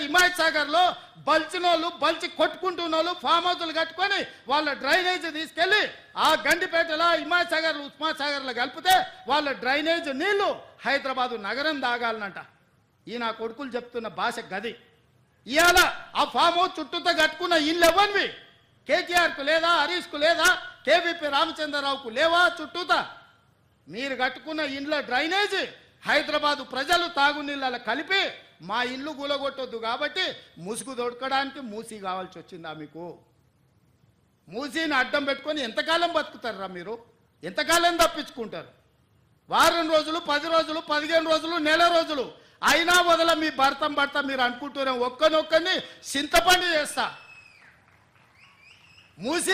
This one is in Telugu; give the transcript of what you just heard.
హిమాయత్ సాగర్ లో బల్చినోళ్ళు బల్చి కొట్టుకుంటున్నోళ్ళు ఫామ్ హౌస్లు కట్టుకొని వాళ్ళ డ్రైనేజ్ తీసుకెళ్లి ఆ గండిపేటలో హిమాయత్ సాగర్ ఉస్మాన్ సాగర్ లో కలిపితే వాళ్ళ డ్రైనేజ్ నీళ్లు హైదరాబాద్ నగరం దాగాలనంట. ఈ నా కొడుకులు చెప్తున్న భాష గది. ఇవాళ ఆ ఫామ్ హౌస్ చుట్టూతో కట్టుకున్న ఇల్లు ఎవరివి? కేటీఆర్కు లేదా, హరీష్కు లేదా, కేవీపీ రామచంద్రరావుకు లేవా? చుట్టూతా మీరు కట్టుకున్న ఇండ్ల డ్రైనేజ్ హైదరాబాదు ప్రజలు తాగునీళ్ళ కలిపి మా ఇల్లు కూలగొట్టొద్దు కాబట్టి ముసుగు దొడకడానికి మూసీ కావాల్సి వచ్చిందా మీకు? మూసీని అడ్డం పెట్టుకొని ఎంతకాలం బతుకుతారా మీరు? ఎంతకాలం తప్పించుకుంటారు? వారం రోజులు, 10 రోజులు, 15 రోజులు, నెల రోజులు అయినా వదల మీ భర్త మీరు అనుకుంటూనే ఒక్కనొక్కని చింతపండు చేస్తా. మూసి